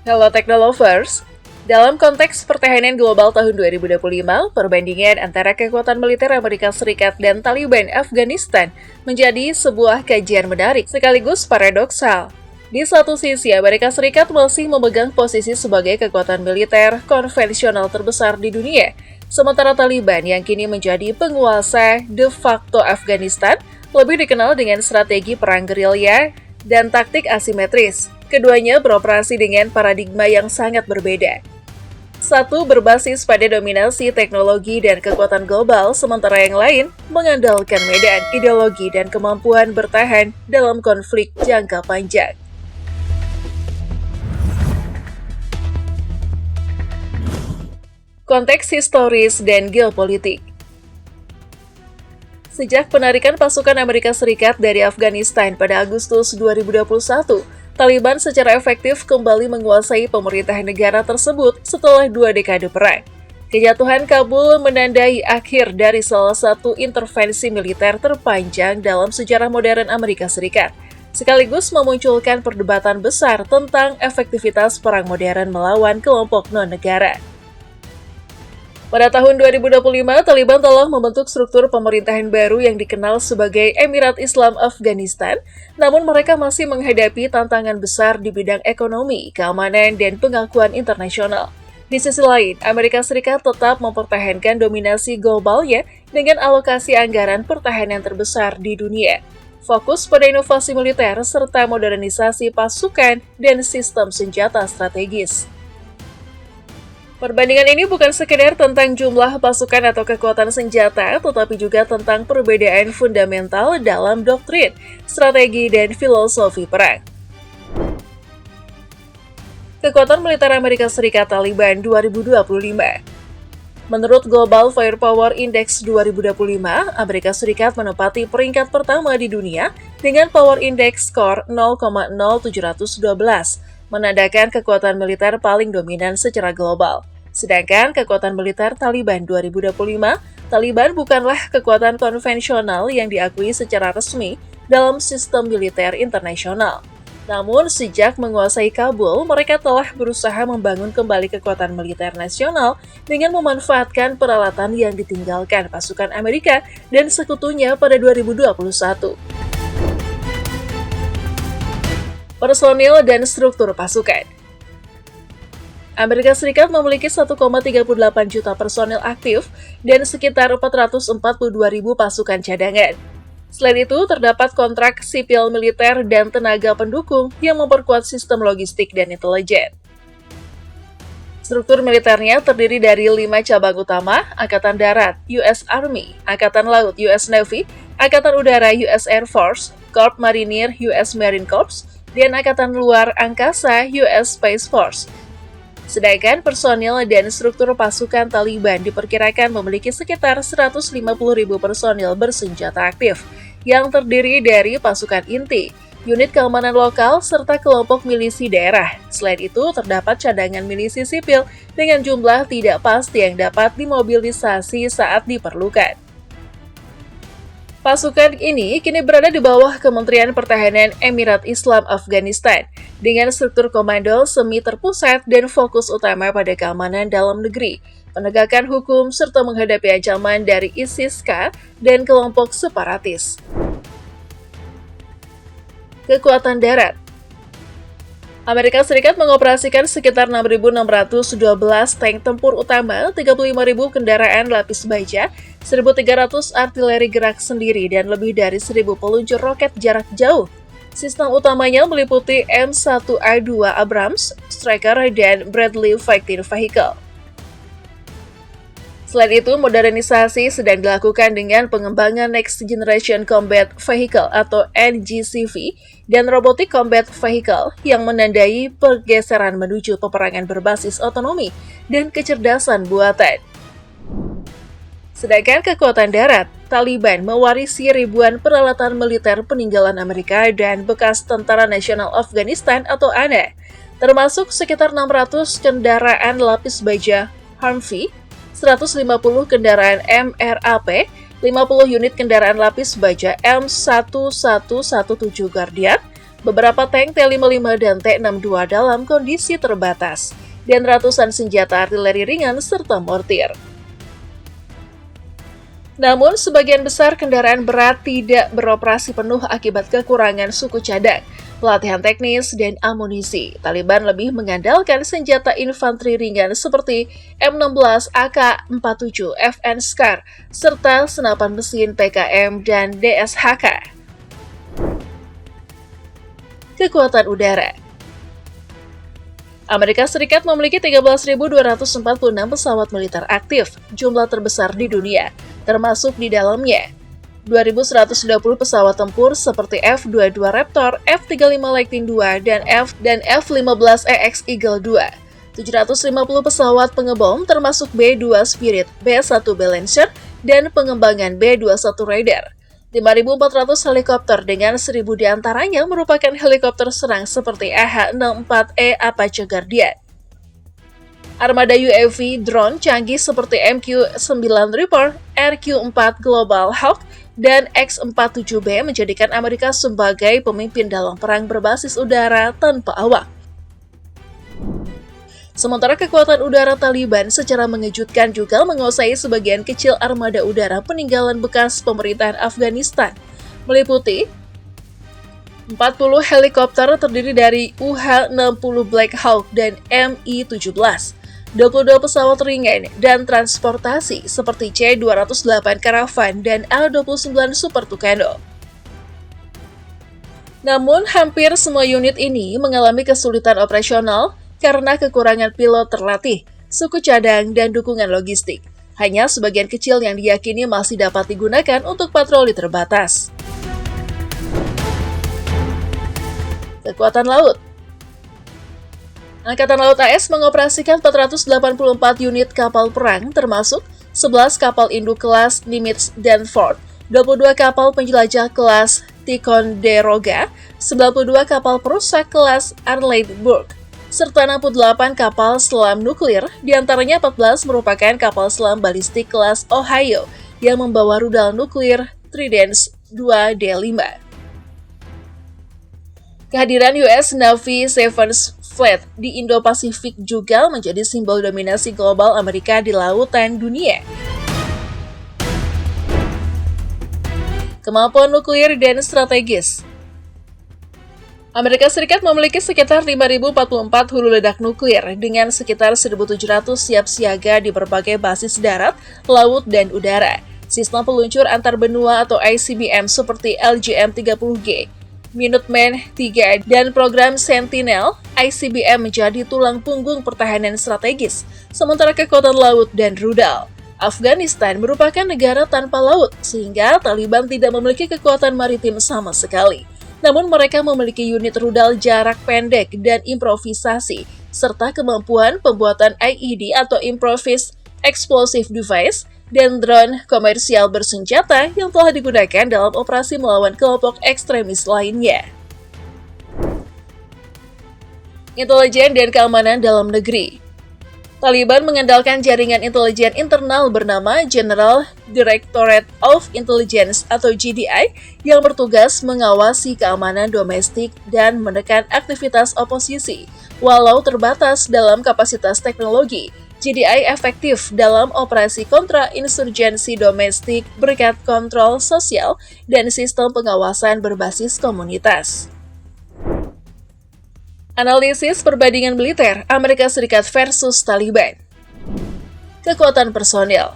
Halo Teknolovers, dalam konteks pertahanan global tahun 2025, perbandingan antara kekuatan militer Amerika Serikat dan Taliban Afghanistan menjadi sebuah kajian menarik sekaligus paradoksal. Di satu sisi, Amerika Serikat masih memegang posisi sebagai kekuatan militer konvensional terbesar di dunia, sementara Taliban yang kini menjadi penguasa de facto Afghanistan lebih dikenal dengan strategi perang gerilya dan taktik asimetris. Keduanya beroperasi dengan paradigma yang sangat berbeda. Satu berbasis pada dominasi teknologi dan kekuatan global, sementara yang lain mengandalkan medan, ideologi, dan kemampuan bertahan dalam konflik jangka panjang. Konteks historis dan geopolitik. Sejak penarikan pasukan Amerika Serikat dari Afghanistan pada Agustus 2021, Taliban secara efektif kembali menguasai pemerintahan negara tersebut setelah 2 dekade perang. Kejatuhan Kabul menandai akhir dari salah satu intervensi militer terpanjang dalam sejarah modern Amerika Serikat, sekaligus memunculkan perdebatan besar tentang efektivitas perang modern melawan kelompok non-negara. Pada tahun 2025, Taliban telah membentuk struktur pemerintahan baru yang dikenal sebagai Emirat Islam Afghanistan, namun mereka masih menghadapi tantangan besar di bidang ekonomi, keamanan, dan pengakuan internasional. Di sisi lain, Amerika Serikat tetap mempertahankan dominasi globalnya dengan alokasi anggaran pertahanan terbesar di dunia, fokus pada inovasi militer serta modernisasi pasukan dan sistem senjata strategis. Perbandingan ini bukan sekedar tentang jumlah pasukan atau kekuatan senjata, tetapi juga tentang perbedaan fundamental dalam doktrin, strategi, dan filosofi perang. Kekuatan militer Amerika Serikat Taliban 2025. Menurut Global Firepower Index 2025, Amerika Serikat menempati peringkat pertama di dunia dengan Power Index skor 0,0712, menandakan kekuatan militer paling dominan secara global. Sedangkan kekuatan militer Taliban 2025, Taliban bukanlah kekuatan konvensional yang diakui secara resmi dalam sistem militer internasional. Namun, sejak menguasai Kabul, mereka telah berusaha membangun kembali kekuatan militer nasional dengan memanfaatkan peralatan yang ditinggalkan pasukan Amerika dan sekutunya pada 2021. Personil dan struktur pasukan. Amerika Serikat memiliki 1,38 juta personil aktif dan sekitar 442.000 pasukan cadangan. Selain itu, terdapat kontrak sipil militer dan tenaga pendukung yang memperkuat sistem logistik dan intelijen. Struktur militernya terdiri dari 5 cabang utama: Angkatan Darat, US Army, Angkatan Laut, US Navy, Angkatan Udara, US Air Force, Corps Marinir, US Marine Corps, dan Angkatan Luar Angkasa, US Space Force. Sedangkan personil dan struktur pasukan Taliban diperkirakan memiliki sekitar 150.000 personil bersenjata aktif, yang terdiri dari pasukan inti, unit keamanan lokal, serta kelompok milisi daerah. Selain itu, terdapat cadangan milisi sipil dengan jumlah tidak pasti yang dapat dimobilisasi saat diperlukan. Pasukan ini kini berada di bawah Kementerian Pertahanan Emirat Islam Afghanistan, dengan struktur komando semi terpusat dan fokus utama pada keamanan dalam negeri, penegakan hukum, serta menghadapi ancaman dari ISIS-K dan kelompok separatis. Kekuatan darat. Amerika Serikat mengoperasikan sekitar 6.612 tank tempur utama, 35.000 kendaraan lapis baja, 1.300 artileri gerak sendiri, dan lebih dari 1.000 peluncur roket jarak jauh. Sistem utamanya meliputi M1A2 Abrams, Stryker, dan Bradley Fighting Vehicle. Selain itu, modernisasi sedang dilakukan dengan pengembangan Next Generation Combat Vehicle atau NGCV dan Robotic Combat Vehicle yang menandai pergeseran menuju peperangan berbasis otonomi dan kecerdasan buatan. Sedangkan kekuatan darat, Taliban mewarisi ribuan peralatan militer peninggalan Amerika dan bekas Tentara Nasional Afghanistan atau ANA, termasuk sekitar 600 kendaraan lapis baja Humvee, 150 kendaraan MRAP, 50 unit kendaraan lapis baja M1117 Guardian, beberapa tank T-55 dan T-62 dalam kondisi terbatas, dan ratusan senjata artileri ringan serta mortir. Namun, sebagian besar kendaraan berat tidak beroperasi penuh akibat kekurangan suku cadang, pelatihan teknis, dan amunisi. Taliban lebih mengandalkan senjata infanteri ringan seperti M16, AK-47, FN SCAR, serta senapan mesin PKM dan DSHK. Kekuatan udara. Amerika Serikat memiliki 13.246 pesawat militer aktif, jumlah terbesar di dunia, termasuk di dalamnya 2.120 pesawat tempur seperti F-22 Raptor, F-35 Lightning II, dan F-15EX Eagle II, 750 pesawat pengebom termasuk B-2 Spirit, B-1 Balancer, dan pengembangan B-21 Raider. 5.400 helikopter dengan 1.000 diantaranya merupakan helikopter serang seperti AH-64E Apache Guardian. Armada UAV drone canggih seperti MQ-9 Reaper, RQ-4 Global Hawk, dan X-47B menjadikan Amerika sebagai pemimpin dalam perang berbasis udara tanpa awak. Sementara kekuatan udara Taliban secara mengejutkan juga menguasai sebagian kecil armada udara peninggalan bekas pemerintahan Afghanistan, meliputi 40 helikopter terdiri dari UH-60 Black Hawk dan Mi-17, 22 pesawat ringan dan transportasi seperti C-208 Caravan dan A-29 Super Tucano. Namun, hampir semua unit ini mengalami kesulitan operasional karena kekurangan pilot terlatih, suku cadang, dan dukungan logistik. Hanya sebagian kecil yang diyakini masih dapat digunakan untuk patroli terbatas. Kekuatan laut. Angkatan Laut AS mengoperasikan 484 unit kapal perang, termasuk 11 kapal induk kelas Nimitz dan Ford, 22 kapal penjelajah kelas Ticonderoga, 92 kapal perusak kelas Arleigh-Burke, serta 68 kapal selam nuklir, diantaranya 14 merupakan kapal selam balistik kelas Ohio yang membawa rudal nuklir Trident 2D5. Kehadiran US Navy Seventh Fleet di Indo-Pasifik juga menjadi simbol dominasi global Amerika di lautan dunia. Kemampuan nuklir dan strategis. Amerika Serikat memiliki sekitar 5.044 hulu ledak nuklir dengan sekitar 1.700 siap siaga di berbagai basis darat, laut, dan udara. Sistem peluncur antar benua atau ICBM seperti LGM-30G, Minuteman III, dan program Sentinel, ICBM menjadi tulang punggung pertahanan strategis, sementara kekuatan laut dan rudal. Afghanistan merupakan negara tanpa laut, sehingga Taliban tidak memiliki kekuatan maritim sama sekali. Namun mereka memiliki unit rudal jarak pendek dan improvisasi, serta kemampuan pembuatan IED atau Improvised Explosive Device, dan drone komersial bersenjata yang telah digunakan dalam operasi melawan kelompok ekstremis lainnya. Intelijen dan keamanan dalam negeri. Taliban mengandalkan jaringan intelijen internal bernama General Directorate of Intelligence atau GDI yang bertugas mengawasi keamanan domestik dan menekan aktivitas oposisi. Walau terbatas dalam kapasitas teknologi, GDI efektif dalam operasi kontra-insurgensi domestik berkat kontrol sosial dan sistem pengawasan berbasis komunitas. Analisis perbandingan militer Amerika Serikat versus Taliban. Kekuatan personil.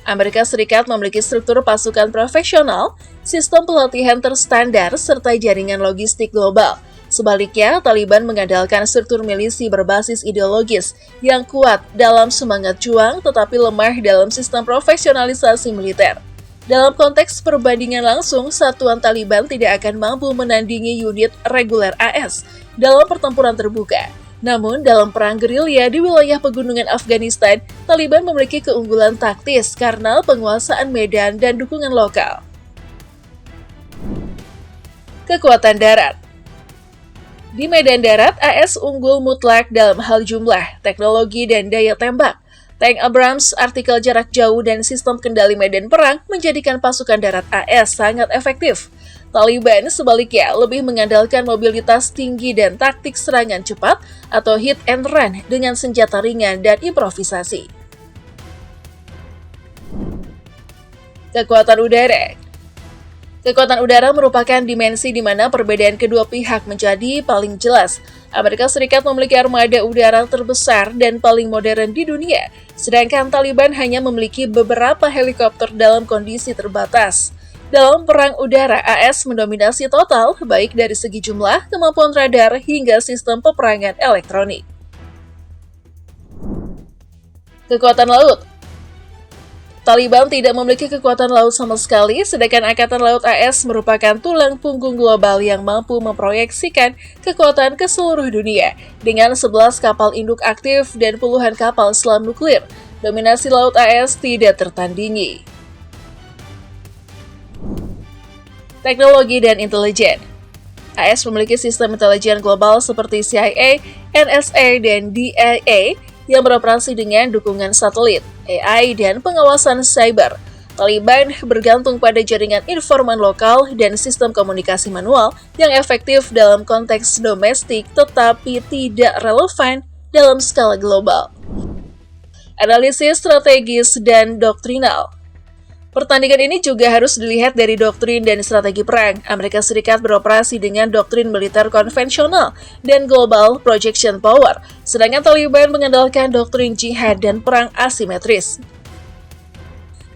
Amerika Serikat memiliki struktur pasukan profesional, sistem pelatihan terstandar, serta jaringan logistik global. Sebaliknya, Taliban mengandalkan struktur milisi berbasis ideologis yang kuat dalam semangat juang tetapi lemah dalam sistem profesionalisasi militer. Dalam konteks perbandingan langsung, satuan Taliban tidak akan mampu menandingi unit reguler AS dalam pertempuran terbuka. Namun, dalam perang gerilya di wilayah pegunungan Afghanistan, Taliban memiliki keunggulan taktis karena penguasaan medan dan dukungan lokal. Kekuatan darat. Di medan darat, AS unggul mutlak dalam hal jumlah, teknologi, dan daya tembak. Tank Abrams, artikel jarak jauh, dan sistem kendali medan perang menjadikan pasukan darat AS sangat efektif. Taliban sebaliknya lebih mengandalkan mobilitas tinggi dan taktik serangan cepat atau hit and run dengan senjata ringan dan improvisasi. Kekuatan udara. Kekuatan udara merupakan dimensi di mana perbedaan kedua pihak menjadi paling jelas. Amerika Serikat memiliki armada udara terbesar dan paling modern di dunia, sedangkan Taliban hanya memiliki beberapa helikopter dalam kondisi terbatas. Dalam perang udara, AS mendominasi total, baik dari segi jumlah, kemampuan radar, hingga sistem peperangan elektronik. Kekuatan laut. Taliban tidak memiliki kekuatan laut sama sekali, sedangkan Angkatan Laut AS merupakan tulang punggung global yang mampu memproyeksikan kekuatan ke seluruh dunia. Dengan 11 kapal induk aktif dan puluhan kapal selam nuklir, dominasi Laut AS tidak tertandingi. Teknologi dan intelijen. AS memiliki sistem intelijen global seperti CIA, NSA, dan DIA yang beroperasi dengan dukungan satelit, AI, dan pengawasan cyber. Taliban bergantung pada jaringan informan lokal dan sistem komunikasi manual yang efektif dalam konteks domestik tetapi tidak relevan dalam skala global. Analisis strategis dan doktrinal. Pertandingan ini juga harus dilihat dari doktrin dan strategi perang. Amerika Serikat beroperasi dengan doktrin militer konvensional dan global projection power, sedangkan Taliban mengandalkan doktrin jihad dan perang asimetris.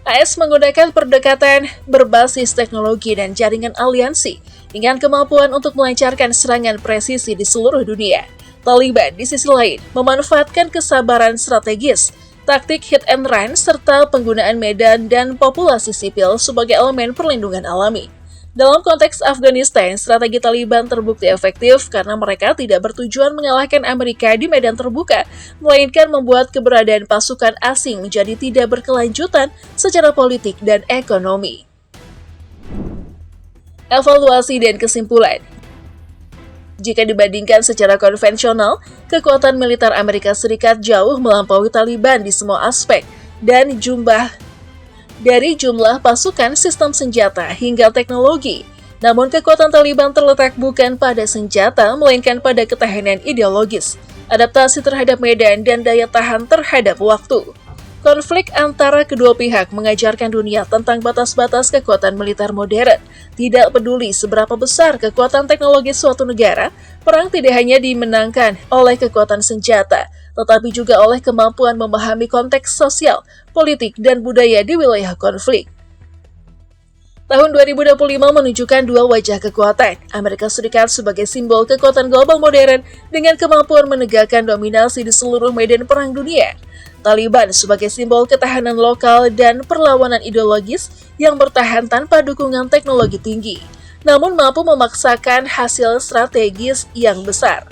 AS menggunakan pendekatan berbasis teknologi dan jaringan aliansi dengan kemampuan untuk melancarkan serangan presisi di seluruh dunia. Taliban di sisi lain memanfaatkan kesabaran strategis, taktik hit and run, serta penggunaan medan dan populasi sipil sebagai elemen perlindungan alami. Dalam konteks Afghanistan, strategi Taliban terbukti efektif karena mereka tidak bertujuan mengalahkan Amerika di medan terbuka, melainkan membuat keberadaan pasukan asing menjadi tidak berkelanjutan secara politik dan ekonomi. Evaluasi dan kesimpulan. Jika dibandingkan secara konvensional, kekuatan militer Amerika Serikat jauh melampaui Taliban di semua aspek, dan dari jumlah pasukan, sistem senjata, hingga teknologi. Namun kekuatan Taliban terletak bukan pada senjata, melainkan pada ketahanan ideologis, adaptasi terhadap medan, dan daya tahan terhadap waktu. Konflik antara kedua pihak mengajarkan dunia tentang batas-batas kekuatan militer modern. Tidak peduli seberapa besar kekuatan teknologi suatu negara, perang tidak hanya dimenangkan oleh kekuatan senjata, tetapi juga oleh kemampuan memahami konteks sosial, politik, dan budaya di wilayah konflik. Tahun 2025 menunjukkan dua wajah kekuatan. Amerika Serikat sebagai simbol kekuatan global modern dengan kemampuan menegakkan dominasi di seluruh medan perang dunia. Taliban sebagai simbol ketahanan lokal dan perlawanan ideologis yang bertahan tanpa dukungan teknologi tinggi, namun mampu memaksakan hasil strategis yang besar.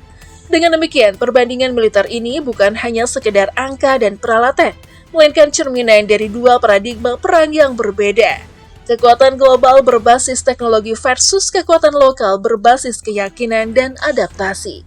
Dengan demikian, perbandingan militer ini bukan hanya sekedar angka dan peralatan, melainkan cerminan dari dua paradigma perang yang berbeda. Kekuatan global berbasis teknologi versus kekuatan lokal berbasis keyakinan dan adaptasi.